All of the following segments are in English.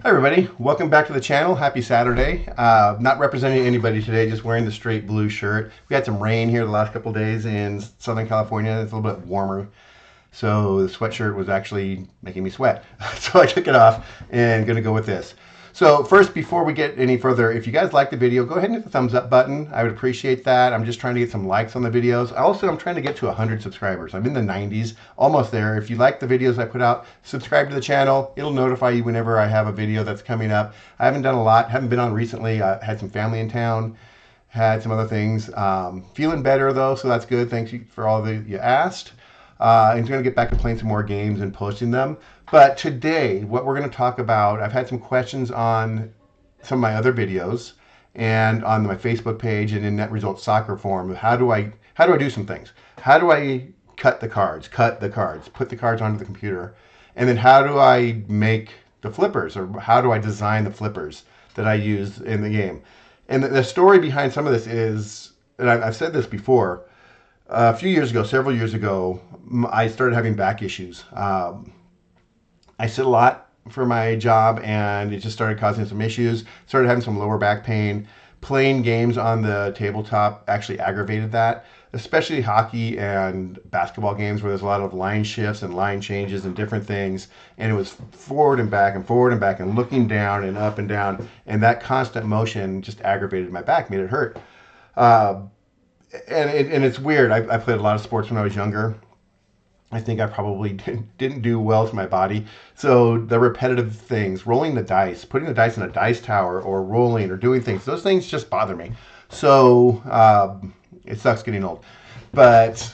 Hi everybody, welcome back to the channel. Happy Saturday. Not representing anybody today, just wearing the straight blue shirt. We had some rain here the last couple of days in Southern California. It's a little bit warmer, so the sweatshirt was actually making me sweat. So I took it off and going to go with this. So first, before we get any further, if you guys like the video, go ahead and hit the thumbs up button. I would appreciate that. I'm just trying to get some likes on the videos. Also, I'm trying to get to 100 subscribers. I'm in the 90s, almost there. If you like the videos I put out, subscribe to the channel. It'll notify you whenever I have a video that's coming up. I haven't done a lot, haven't been on recently. I had some family in town, had some other things. Feeling better though, so that's good. Thanks for all that you asked. I'm going to get back to playing some more games and posting them. But today, what we're going to talk about, I've had some questions on some of my other videos and on my Facebook page and in Net Results Soccer forum. How do I do some things? How do I cut the cards, put the cards onto the computer, and then how do I make the flippers, or how do I design the flippers that I use in the game? And the story behind some of this is, and I've said this before. A few years ago, several years ago, I started having back issues. I sit a lot for my job, and it just started causing some issues. Started having some lower back pain. Playing games on the tabletop actually aggravated that, especially hockey and basketball games where there's a lot of line shifts and line changes and different things. And it was forward and back and forward and back and looking down and up and down. And that constant motion just aggravated my back, made it hurt. And it's weird. I played a lot of sports when I was younger. I think I probably didn't do well to my body. So the repetitive things, rolling the dice, putting the dice in a dice tower, or rolling or doing things, those things just bother me. So it sucks getting old. But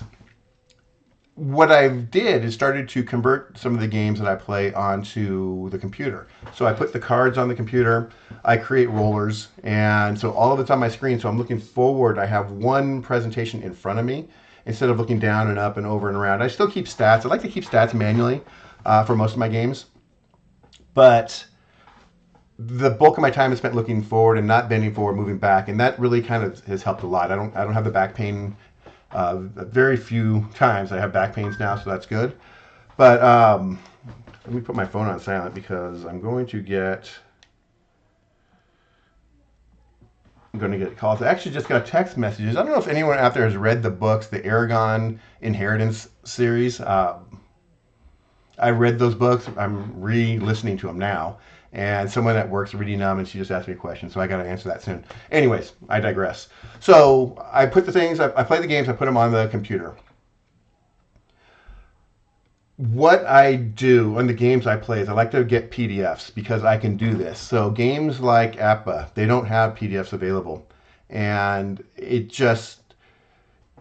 what I did is started to convert some of the games that I play onto the computer. So I put the cards on the computer, I create rollers, and so all of it's on my screen. So I'm looking forward. I have one presentation in front of me instead of looking down and up and over and around. I still keep stats. I like to keep stats manually for most of my games, but the bulk of my time is spent looking forward and not bending forward, moving back, and that really kind of has helped a lot. I don't have the back pain. Very few times I have back pains now, so that's good. But let me put my phone on silent because I'm going to get calls. I actually just got text messages. I don't know if anyone out there has read the books, the Aragon Inheritance series. I read those books. I'm re-listening to them now. And someone at work's reading them, and she just asked me a question, so I got to answer that soon. Anyways, I digress. So I put the things, I play the games, I put them on the computer. What I do on the games I play is I like to get PDFs because I can do this. So games like APBA, they don't have PDFs available. And it just,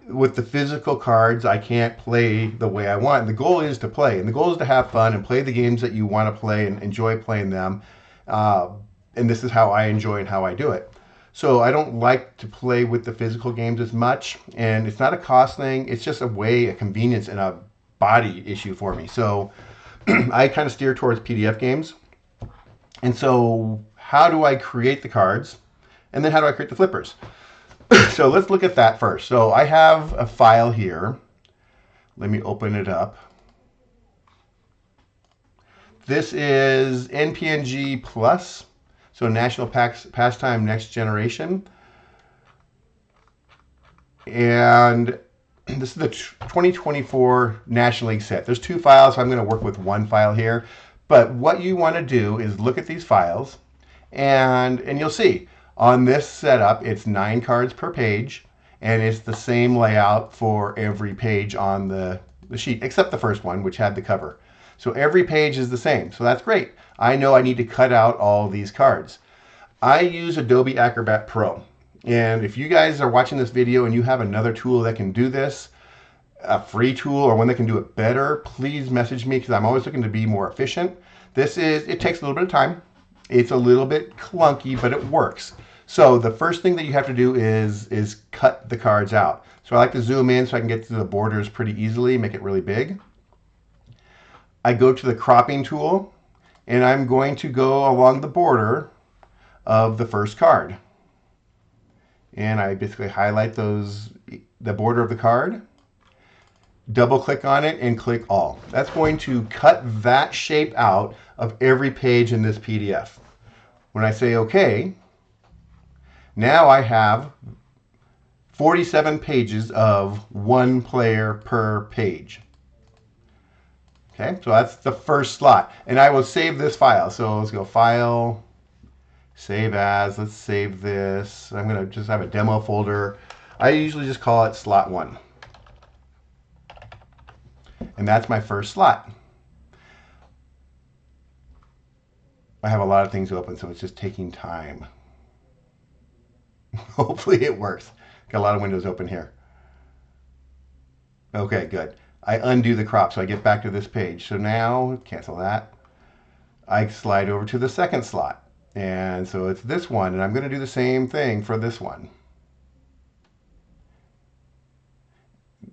with the physical cards, I can't play the way I want. And the goal is to play. And the goal is to have fun and play the games that you want to play and enjoy playing them. And this is how I enjoy and how I do it. So I don't like to play with the physical games as much. And it's not a cost thing. It's just a convenience and a body issue for me. So I kind of steer towards PDF games. And so how do I create the cards? And then how do I create the flippers? So let's look at that first. So I have a file here. Let me open it up. This is NPNG Plus, so National Pastime Next Generation. And this is the 2024 National League set. There's two files, so I'm going to work with one file here. But what you want to do is look at these files, and you'll see on this setup, it's 9 cards per page, and it's the same layout for every page on the sheet, except the first one, which had the cover. So every page is the same, so that's great. I know I need to cut out all these cards. I use Adobe Acrobat Pro. And if you guys are watching this video and you have another tool that can do this, a free tool or one that can do it better, please message me because I'm always looking to be more efficient. It takes a little bit of time. It's a little bit clunky, but it works. So the first thing that you have to do is cut the cards out. So I like to zoom in so I can get to the borders pretty easily, make it really big. I go to the cropping tool, and I'm going to go along the border of the first card. And I basically highlight the border of the card, double click on it, and click all. That's going to cut that shape out of every page in this PDF. When I say OK, now I have 47 pages of one player per page. Okay, so that's the first slot. And I will save this file. So let's go File, Save As. Let's save this. I'm going to just have a demo folder. I usually just call it Slot 1. And that's my first slot. I have a lot of things open, so it's just taking time. Hopefully it works. Got a lot of windows open here. Okay, good. I undo the crop, so I get back to this page. So now, cancel that. I slide over to the second slot. And so it's this one, and I'm going to do the same thing for this one.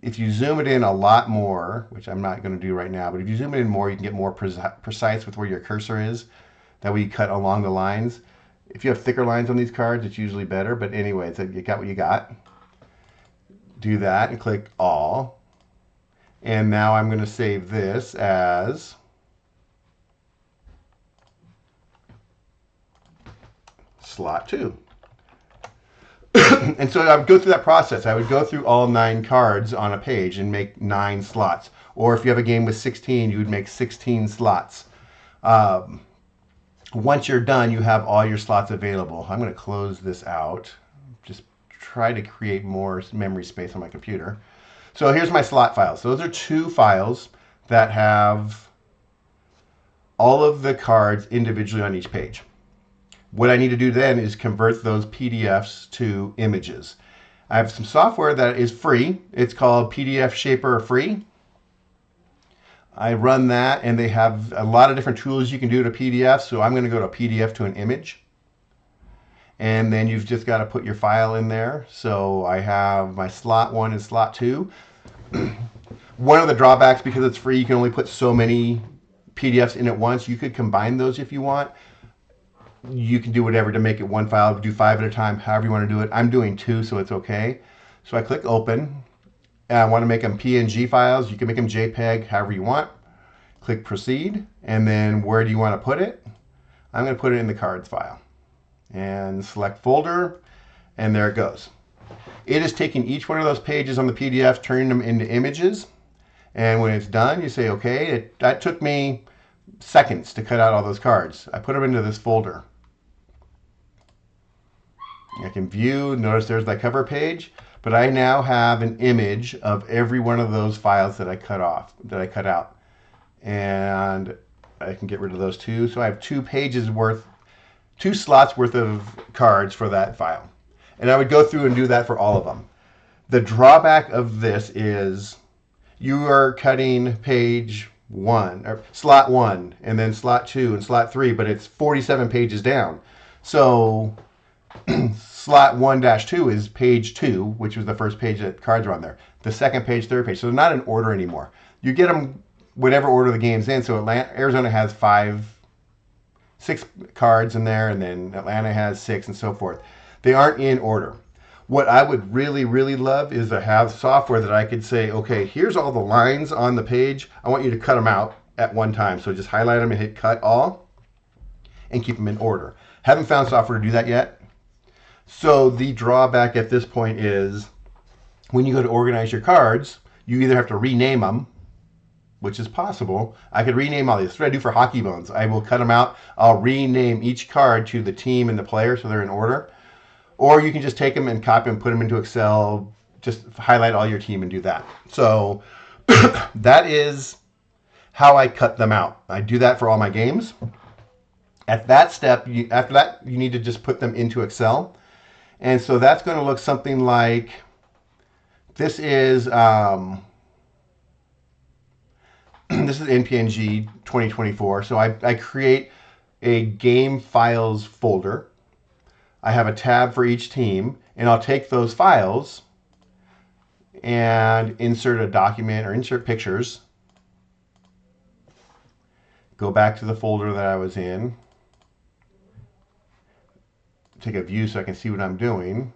If you zoom it in a lot more, which I'm not going to do right now, but if you zoom it in more, you can get more precise with where your cursor is. That way you cut along the lines. If you have thicker lines on these cards, it's usually better. But anyway, you got what you got. Do that and click All. And now I'm going to save this as Slot 2. And so I would go through that process. I would go through all 9 cards on a page and make 9 slots. Or if you have a game with 16, you would make 16 slots. Once you're done, you have all your slots available. I'm going to close this out. Just try to create more memory space on my computer. So here's my slot files. Those are 2 files that have all of the cards individually on each page. What I need to do then is convert those PDFs to images. I have some software that is free. It's called PDF Shaper Free. I run that, and they have a lot of different tools you can do to PDF. So I'm going to go to PDF to an image. And then you've just got to put your file in there. So I have my Slot 1 and Slot 2. One of the drawbacks, because it's free, you can only put so many PDFs in at once. You could combine those if you want. You can do whatever to make it one file. Do 5 at a time, however you want to do it. I'm doing 2, so it's okay. So I click Open. And I want to make them PNG files. You can make them JPEG, however you want. Click Proceed. And then where do you want to put it? I'm going to put it in the cards file. And select Folder. And there it goes. It is taking each one of those pages on the PDF, turning them into images. And when it's done, you say, okay, that took me seconds to cut out all those cards. I put them into this folder. I can view, notice there's that cover page, but I now have an image of every one of those files that I cut out. And I can get rid of those 2. So I have 2 slots worth of cards for that file. And I would go through and do that for all of them. The drawback of this is you are cutting page 1, or slot 1, and then slot 2 and slot 3, but it's 47 pages down. So slot 1-2 is page 2, which was the first page that cards are on there. The second page, third page. So they're not in order anymore. You get them whatever order the game's in. So Arizona has 6 cards in there, and then Atlanta has 6, and so forth. They aren't in order. What I would really, really love is to have software that I could say, okay, here's all the lines on the page. I want you to cut them out at one time. So just highlight them and hit Cut All and keep them in order. Haven't found software to do that yet. So the drawback at this point is when you go to organize your cards, you either have to rename them, which is possible. I could rename all these. That's what I do for Hockey Bones. I will cut them out. I'll rename each card to the team and the player so they're in order. Or you can just take them and copy them, put them into Excel, just highlight all your team and do that. So that is how I cut them out. I do that for all my games. At that step, after that, you need to just put them into Excel. And so that's going to look something like, this is this is NPNG 2024. So I create a game files folder. I have a tab for each team, and I'll take those files and insert a document or insert pictures. Go back to the folder that I was in. Take a view so I can see what I'm doing.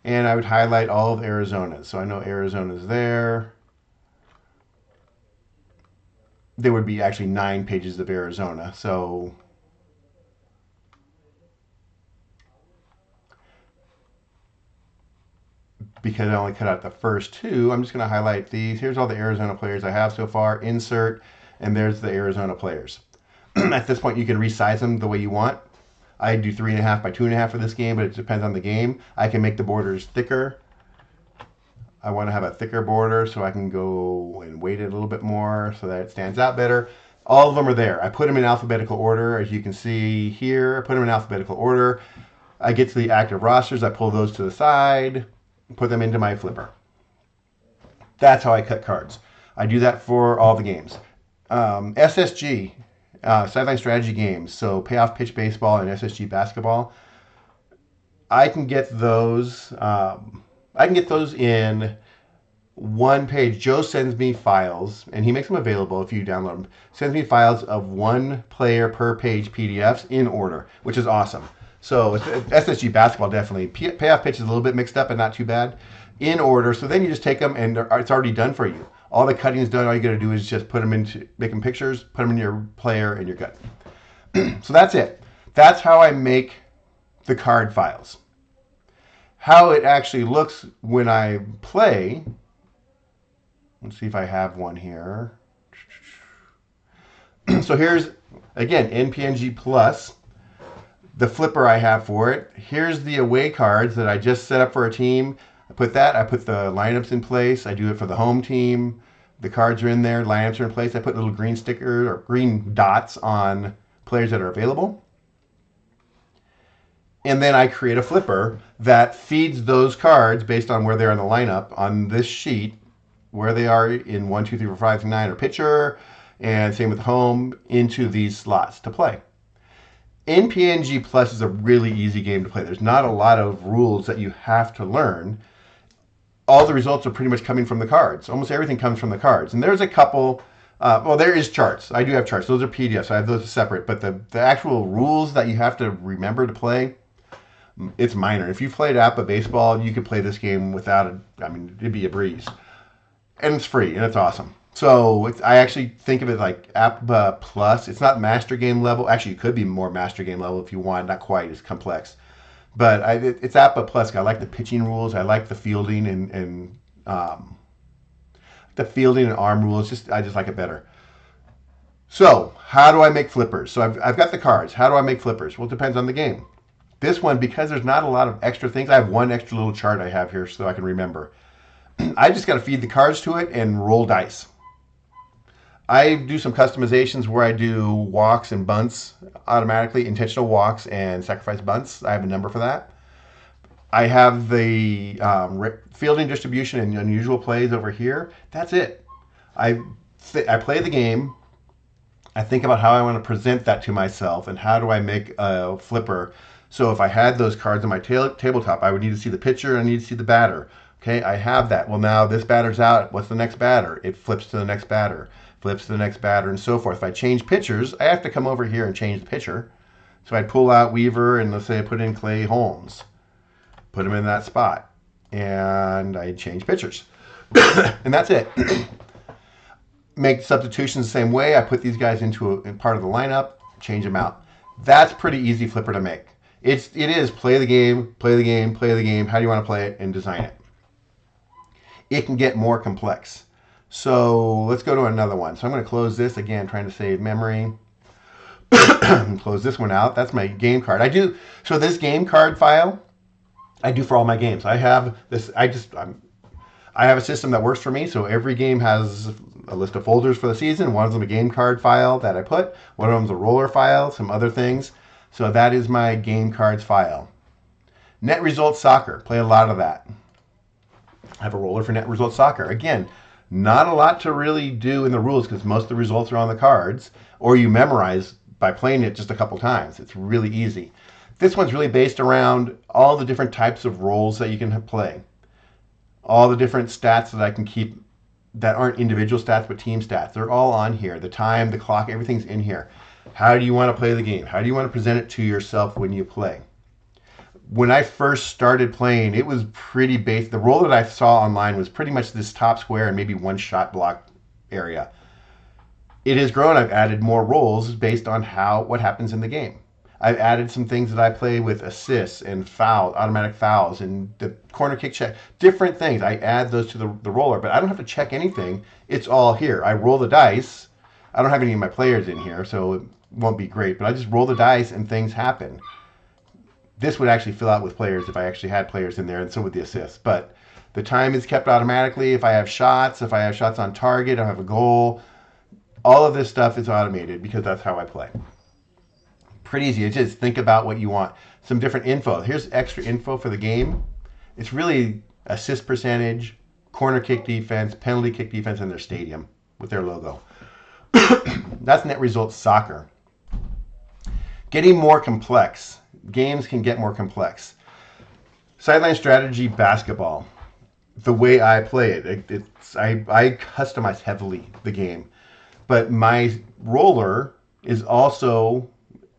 And I would highlight all of Arizona's. So I know Arizona's there. there would be actually 9 pages of Arizona. So because I only cut out the first 2, I'm just going to highlight these. Here's all the Arizona players I have so far. Insert, and there's the Arizona players. At this point, you can resize them the way you want. I do 3.5 by 2.5 for this game, but it depends on the game. I can make the borders thicker. I want to have a thicker border, so I can go and weight it a little bit more so that it stands out better. All of them are there. I put them in alphabetical order, as you can see here. I put them in alphabetical order. I get to the active rosters. I pull those to the side, put them into my flipper. That's how I cut cards. I do that for all the games. SSG, Sideline Strategy games, so Payoff Pitch Baseball and SSG Basketball. I can get those. In one page. Joe sends me files, and he makes them available if you download them. Sends me files of 1 player per page PDFs in order, which is awesome. So SSG Basketball definitely. Payoff Pitch is a little bit mixed up, but not too bad. In order. So then you just take them, and it's already done for you. All the cutting is done. All you got to do is just put them into, make them pictures, put them in your player, and you're good. So that's it. That's how I make the card files. How it actually looks when I play. Let's see if I have one here. So here's, again, NPNG Plus, the flipper I have for it. Here's the away cards that I just set up for a team. I put the lineups in place. I do it for the home team. The cards are in there, lineups are in place. I put little green stickers or green dots on players that are available. And then I create a flipper that feeds those cards based on where they are in the lineup on this sheet, where they are in 1, 2, 3, 4, 5, 6, 9 or pitcher, and same with home, into these slots to play. NPNG Plus is a really easy game to play. There's not a lot of rules that you have to learn. All the results are pretty much coming from the cards. Almost everything comes from the cards. And there's a couple, there is charts. I do have charts. Those are PDFs. So I have those separate. But the actual rules that you have to remember to play, it's minor. If you played APBA baseball, you could play this game without it'd be a breeze. And it's free, and it's awesome. So I actually think of it like APBA Plus. It's not master game level. Actually, it could be more master game level if you want. Not quite as complex. But it's APBA Plus. I like the pitching rules. I like the fielding and the fielding and arm rules. I just like it better. So how do I make flippers? So I've got the cards. How do I make flippers? Well, it depends on the game. This one, because there's not a lot of extra things, I have one extra little chart I have here so I can remember. I just got to feed the cards to it and roll dice. I do some customizations where I do walks and bunts automatically, intentional walks and sacrifice bunts. I have a number for that. I have the fielding distribution and unusual plays over here. That's it. I play the game. I think about how I want to present that to myself and how do I make a flipper. So if I had those cards on my tabletop, I would need to see the pitcher, I need to see the batter. Okay, I have that. Well, now this batter's out. What's the next batter? It flips to the next batter, flips to the next batter, and so forth. If I change pitchers, I have to come over here and change the pitcher. So I'd pull out Weaver and let's say I put in Clay Holmes. Put him in that spot. And I change pitchers. And that's it. Make substitutions the same way. I put these guys into part of the lineup, change them out. That's pretty easy flipper to make. It is play the game, play the game, play the game. How do you want to play it and design it? It can get more complex. So let's go to another one. So I'm going to close this again, trying to save memory. Close this one out. That's my game card. So this game card file, I do for all my games. I have this. I have a system that works for me. So every game has a list of folders for the season. One of them a game card file that I put. One of them's a roller file. Some other things. So that is my game cards file. Net Results Soccer. Play a lot of that. I have a roller for Net Results Soccer. Again, not a lot to really do in the rules because most of the results are on the cards, or you memorize by playing it just a couple times. It's really easy. This one's really based around all the different types of roles that you can play. All the different stats that I can keep that aren't individual stats but team stats. They're all on here. The time, the clock, everything's in here. How do you want to play the game? How do you want to present it to yourself when you play? When I first started playing, it was pretty basic. The role that I saw online was pretty much this top square and maybe one shot block area. it has grown. I've added more roles based on what happens in the game. I've added some things that I play with assists and automatic fouls, and the corner kick check, different things. I add those to the roller, but I don't have to check anything. It's all here. I roll the dice. I don't have any of my players in here, so it won't be great, but I just roll the dice and things happen. This would actually fill out with players if I actually had players in there, and so would the assists. But the time is kept automatically. If I have shots on target, I have a goal. All of this stuff is automated because that's how I play. Pretty easy. It's just think about what you want. Some different info. Here's extra info for the game. It's really assist percentage, corner kick defense, penalty kick defense, and their stadium with their logo. That's net results soccer. Getting more complex. Games can get more complex. Sideline strategy basketball. The way I play it, I customize heavily the game. But my roller is also,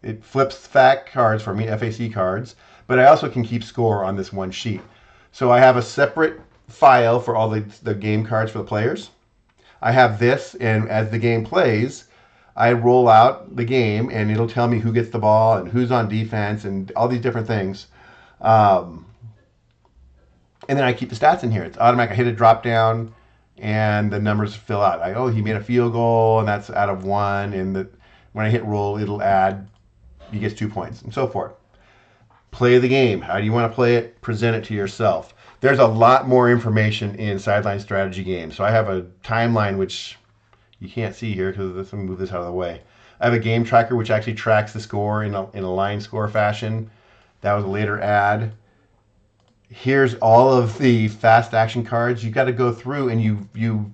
it flips FAC cards for me, FAC cards, but I also can keep score on this one sheet. So I have a separate file for all the game cards for the players. I have this, and as the game plays, I roll out the game, and it'll tell me who gets the ball and who's on defense and all these different things. And then I keep the stats in here. It's automatic. I hit a drop down, and the numbers fill out. He made a field goal, and that's out of 1. And when I hit roll, it'll add, he gets 2 points, and so forth. Play the game. How do you want to play it? Present it to yourself. There's a lot more information in Sideline Strategy games. So I have a timeline, which you can't see here because let me move this out of the way. I have a game tracker, which actually tracks the score in a line score fashion. That was a later add. Here's all of the fast action cards. You got to go through and you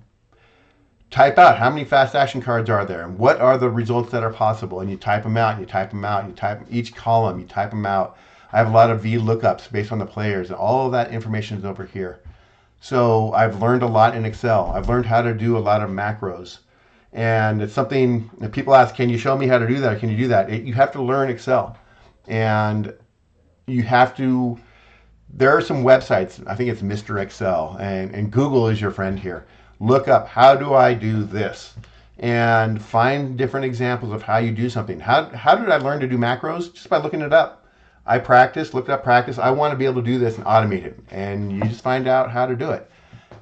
type out how many fast action cards are there and what are the results that are possible. And you type them out, and you type them out, and you type each column, you type them out. I have a lot of VLOOKUPs based on the players, and all of that information is over here. So I've learned a lot in Excel. I've learned how to do a lot of macros. And it's something that people ask, can you show me how to do that? Or can you do that? You have to learn Excel. And you have to, there are some websites, I think it's Mr. Excel, and Google is your friend here. Look up, how do I do this? And find different examples of how you do something. How did I learn to do macros? Just by looking it up. I looked up practice. I want to be able to do this and automate it. And you just find out how to do it.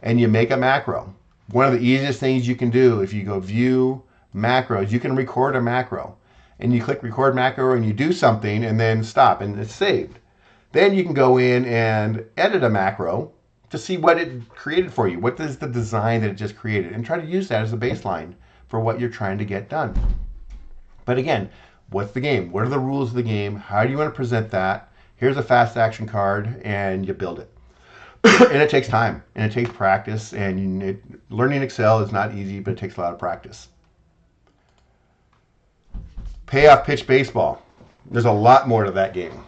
And you make a macro. One of the easiest things you can do, if you go view macros, you can record a macro. And you click record macro and you do something and then stop and it's saved. Then you can go in and edit a macro to see what it created for you. What is the design that it just created? And try to use that as a baseline for what you're trying to get done. But again, what's the game? What are the rules of the game? How do you want to present that? Here's a fast action card, and you build it. And it takes time, and it takes practice, and learning Excel is not easy, but it takes a lot of practice. Payoff pitch baseball. There's a lot more to that game.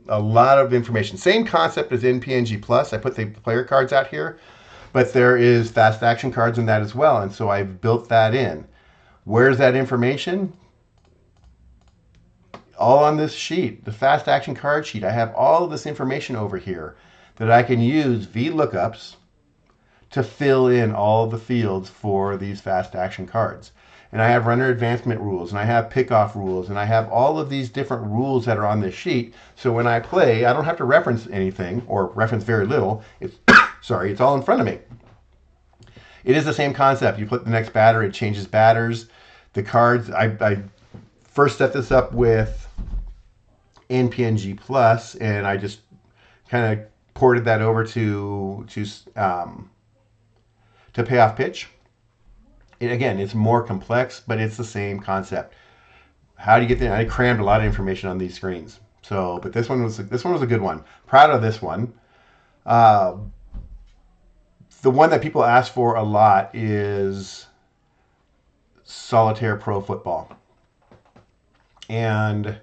A lot of information. Same concept as in PNG Plus. I put the player cards out here, but there is fast action cards in that as well, and so I've built that in. Where's that information? All on this sheet, the fast action card sheet. I have all of this information over here that I can use VLOOKUPs to fill in all the fields for these fast action cards. And I have runner advancement rules, and I have pickoff rules, and I have all of these different rules that are on this sheet. So when I play, I don't have to reference anything or reference very little. It's sorry, it's all in front of me. It is the same concept. You put the next batter, it changes batters. The cards, I first set this up with NPNG Plus, and I just kind of ported that over to Payoff Pitch. Again, it's more complex, but it's the same concept. How do you get there? I crammed a lot of information on these screens. So, but this one was a good one. Proud of this one. The one that people ask for a lot is Solitaire Pro Football. And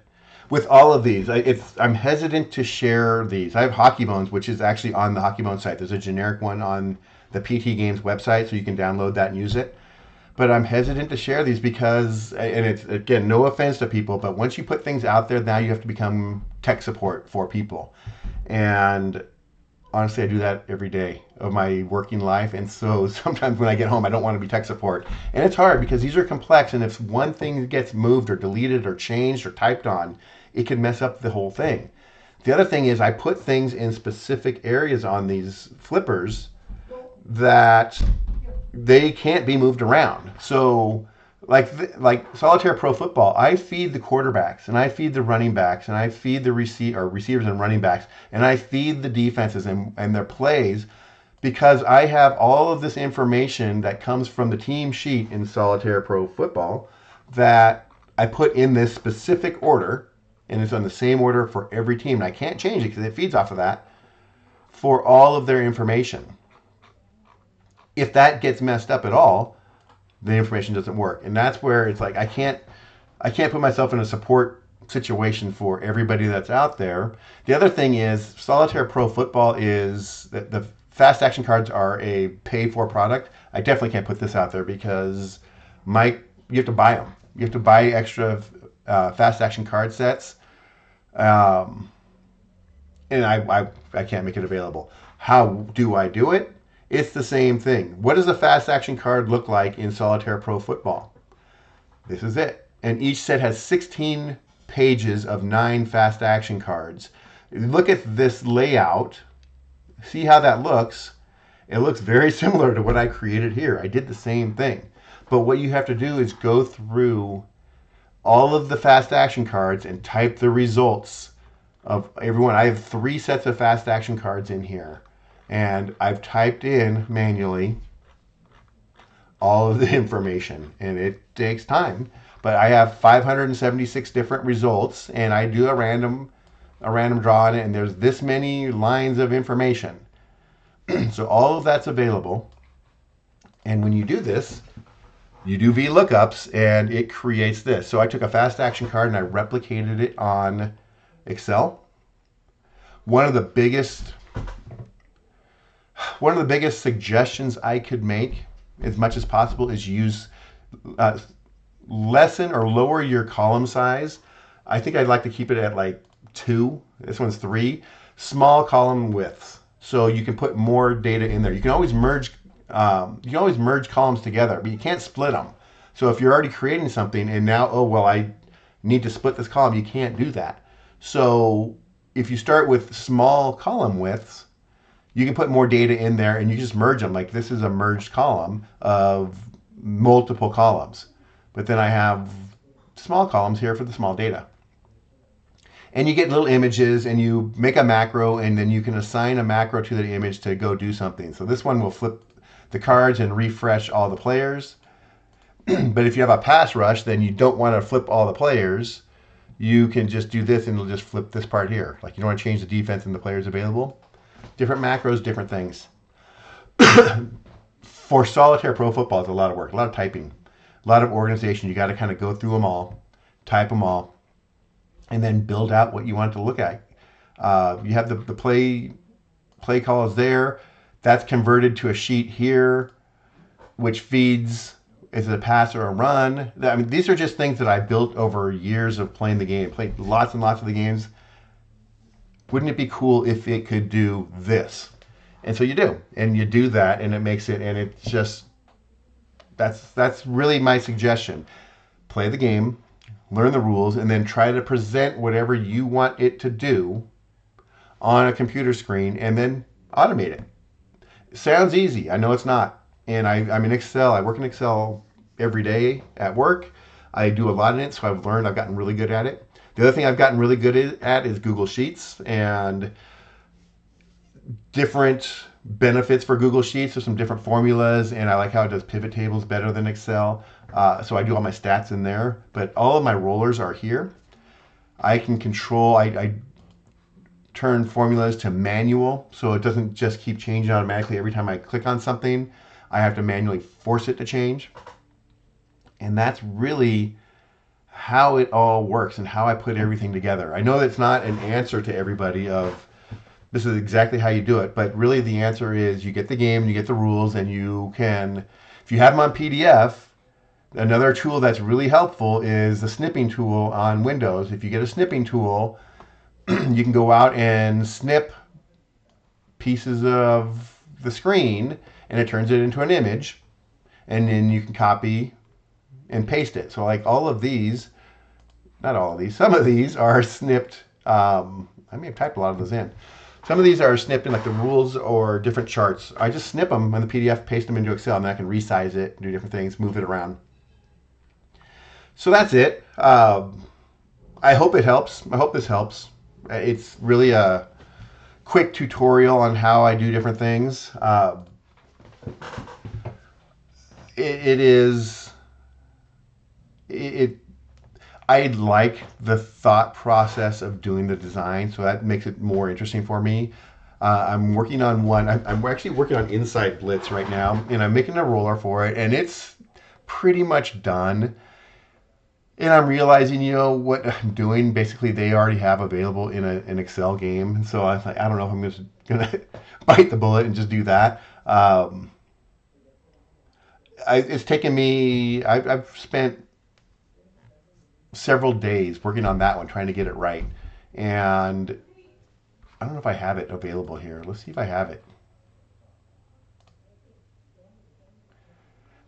with all of these, I'm hesitant to share these. I have Hockey Bones, which is actually on the Hockey Bones site. There's a generic one on the PT Games website, so you can download that and use it. But I'm hesitant to share these because, and it's, again, no offense to people, but once you put things out there, now you have to become tech support for people. And honestly, I do that every day of my working life. And so sometimes when I get home, I don't want to be tech support. And it's hard because these are complex. And if one thing gets moved or deleted or changed or typed on, it can mess up the whole thing. The other thing is I put things in specific areas on these flippers that they can't be moved around. So like Solitaire Pro Football, I feed the quarterbacks and I feed the running backs and I feed the receivers and running backs and I feed the defenses and their plays because I have all of this information that comes from the team sheet in Solitaire Pro Football that I put in this specific order, and it's on the same order for every team. And I can't change it because it feeds off of that for all of their information. If that gets messed up at all, the information doesn't work. And that's where it's like I can't put myself in a support situation for everybody that's out there. The other thing is Solitaire Pro Football is the fast action cards are a pay for product. I definitely can't put this out there because you have to buy them. You have to buy extra fast action card sets. And I can't make it available. How do I do it? It's the same thing. What does a fast action card look like in Solitaire Pro Football? This is it. And each set has 16 pages of 9 fast action cards. Look at this layout. See how that looks? It looks very similar to what I created here. I did the same thing. But what you have to do is go through all of the fast action cards and type the results of everyone. I have 3 sets of fast action cards in here. And I've typed in manually all of the information, and it takes time. But I have 576 different results, and I do a random draw on it, and there's this many lines of information. So all of that's available. And when you do this, you do VLOOKUPs, and it creates this. So I took a fast action card and I replicated it on Excel. One of the biggest suggestions I could make, as much as possible, is use lessen or lower your column size. I think I'd like to keep it at like 2. This one's 3. Small column widths, so you can put more data in there. You can always merge columns together, but you can't split them. So if you're already creating something and now, I need to split this column, you can't do that. So if you start with small column widths, you can put more data in there and you just merge them. Like this is a merged column of multiple columns. But then I have small columns here for the small data. And you get little images and you make a macro and then you can assign a macro to the image to go do something. So this one will flip the cards and refresh all the players. But if you have a pass rush, then you don't want to flip all the players. You can just do this and it'll just flip this part here. Like you don't want to change the defense and the players available. Different macros, different things. For Solitaire Pro Football, it's a lot of work, a lot of typing, a lot of organization. You got to kind of go through them all, type them all, and then build out what you want it to look at. You have the play calls there. That's converted to a sheet here, which feeds, is it a pass or a run? I mean, these are just things that I built over years of playing the game. Played lots and lots of the games. Wouldn't it be cool if it could do this? And so you do, and you do that, and it makes it, and it's just, that's really my suggestion. Play the game, learn the rules, and then try to present whatever you want it to do on a computer screen, and then automate it. It sounds easy. I know it's not. And I'm in Excel. I work in Excel every day at work. I do a lot in it, so I've gotten really good at it. The other thing I've gotten really good at is Google Sheets and different benefits for Google Sheets. There's some different formulas, and I like how it does pivot tables better than Excel. So I do all my stats in there, but all of my rollers are here. I can control, I turn formulas to manual, so it doesn't just keep changing automatically every time I click on something. I have to manually force it to change. And that's really how it all works and how I put everything together. I know that's not an answer to everybody of this is exactly how you do it, but really the answer is you get the game, you get the rules, and you can, if you have them on PDF, another tool that's really helpful is the snipping tool on Windows. If you get a snipping tool, you can go out and snip pieces of the screen and it turns it into an image, and then you can copy and paste it. So like all of these, not all of these, some of these are snipped. I may have typed a lot of those in. Some of these are snipped in like the rules or different charts. I just snip them in the PDF, paste them into Excel, and then I can resize it, do different things, move it around. So that's it. I hope it helps. I hope this helps. It's really a quick tutorial on how I do different things. I like the thought process of doing the design, so that makes it more interesting for me. I'm working on one. I'm actually working on Inside Blitz right now, and I'm making a roller for it, and it's pretty much done. And I'm realizing, what I'm doing, basically they already have available in an Excel game. And so I was like, I don't know if I'm just going to bite the bullet and just do that. It's taken me, I've spent several days working on that one, trying to get it right. And I don't know if I have it available here. Let's see if I have it.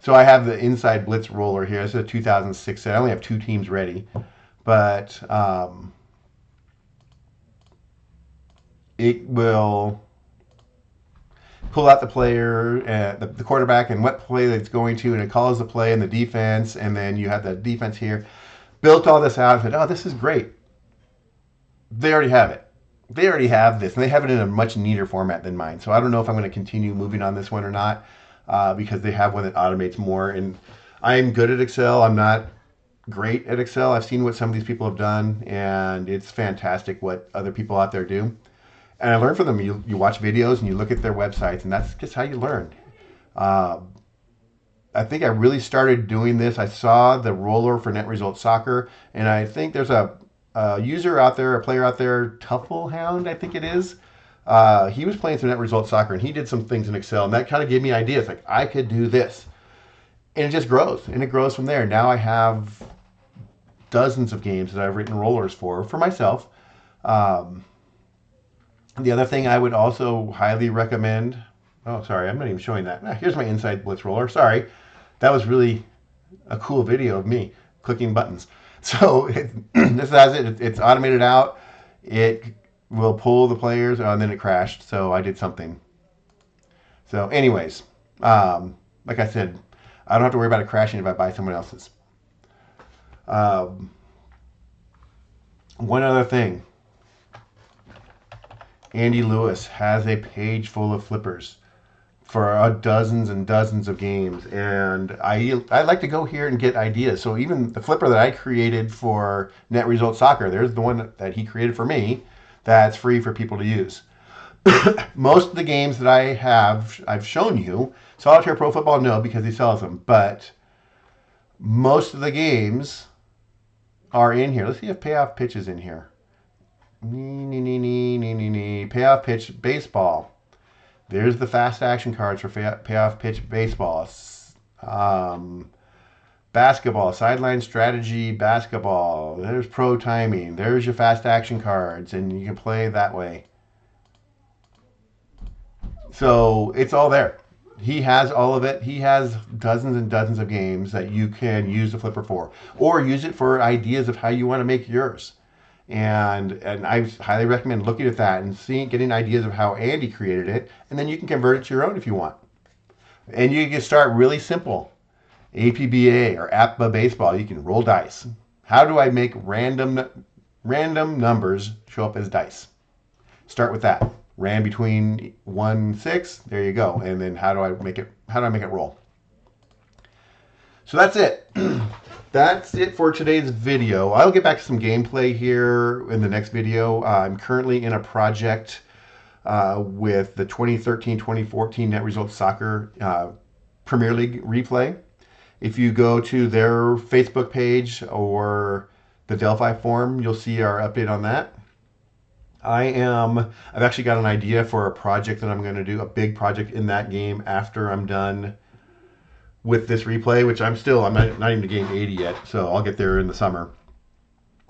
So I have the Inside Blitz roller here. This is a 2006 set. I only have 2 teams ready, but it will pull out the player, the quarterback, and what play that it's going to, and it calls the play and the defense, and then you have the defense here. Built all this out and said, oh, this is great. They already have it. They already have this, and they have it in a much neater format than mine. So I don't know if I'm going to continue moving on this one or not. Because they have one that automates more. And I'm good at Excel. I'm not great at Excel. I've seen what some of these people have done, and it's fantastic what other people out there do. And I learn from them. You watch videos and you look at their websites, and that's just how you learn. I think I really started doing this. I saw the roller for Net Results Soccer, and I think there's a user out there, a player out there, Tufflehound, I think it is. He was playing some Net Results Soccer, and he did some things in Excel, and that kind of gave me ideas. Like, I could do this. And it just grows, and it grows from there. Now I have dozens of games that I've written rollers for myself. The other thing I would also highly recommend... Oh, sorry, I'm not even showing that. Here's my Inside Blitz roller. Sorry. That was really a cool video of me clicking buttons. So this has it. It's automated out. It will pull the players, and then it crashed, so I did something. So anyways, like I said, I don't have to worry about it crashing if I buy someone else's. One other thing. Andy Lewis has a page full of flippers for dozens and dozens of games, and I like to go here and get ideas. So even the flipper that I created for Net Results Soccer, there's the one that he created for me that's free for people to use. Most of the games that I've shown you. Solitaire Pro Football, no, because he sells them, but most of the games are in here. Let's see if Payoff Pitch is in here. Payoff Pitch Baseball. There's the fast action cards for Payoff Pitch Baseball. Basketball, Sideline Strategy Basketball. There's Pro Timing. There's your fast action cards, and you can play that way. So it's all there. He has all of it. He has dozens and dozens of games that you can use the flipper for, or use it for ideas of how you want to make yours. And I highly recommend looking at that and getting ideas of how Andy created it, and then you can convert it to your own if you want. And you can start really simple. APBA or APBA Baseball, you can roll dice. How do I make random numbers show up as dice? Start with that. Ran between 1 and 6, there you go. And then how do I make it roll? So that's it. That's it for today's video. I'll get back to some gameplay here in the next video. I'm currently in a project with the 2013-2014 Net Results Soccer Premier League replay. If you go to their Facebook page or the Delphi forum, you'll see our update on that. I've actually got an idea for a project that I'm going to do, a big project in that game after I'm done with this replay, which I'm not even to game 80 yet, so I'll get there in the summer.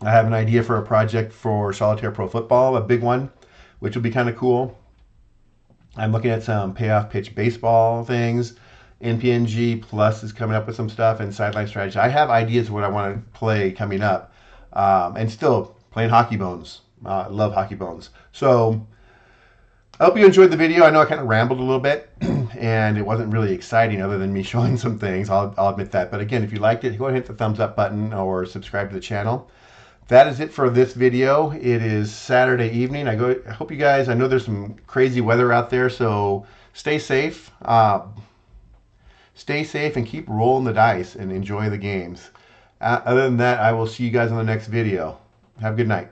I have an idea for a project for Solitaire Pro Football, a big one, which will be kind of cool. I'm looking at some payoff pitch baseball things. NPNG Plus is coming up with some stuff, and Sideline Strategy. I have ideas of what I want to play coming up, and still playing Hockey Bones. Love Hockey Bones. So I hope you enjoyed the video. I know I kind of rambled a little bit, and it wasn't really exciting other than me showing some things. I'll admit that. But again, if you liked it, go ahead and hit the thumbs up button or subscribe to the channel. That is it for this video. It is Saturday evening. I hope you guys, I know there's some crazy weather out there, so stay safe. Stay safe and keep rolling the dice and enjoy the games. Other than that, I will see you guys in the next video. Have a good night.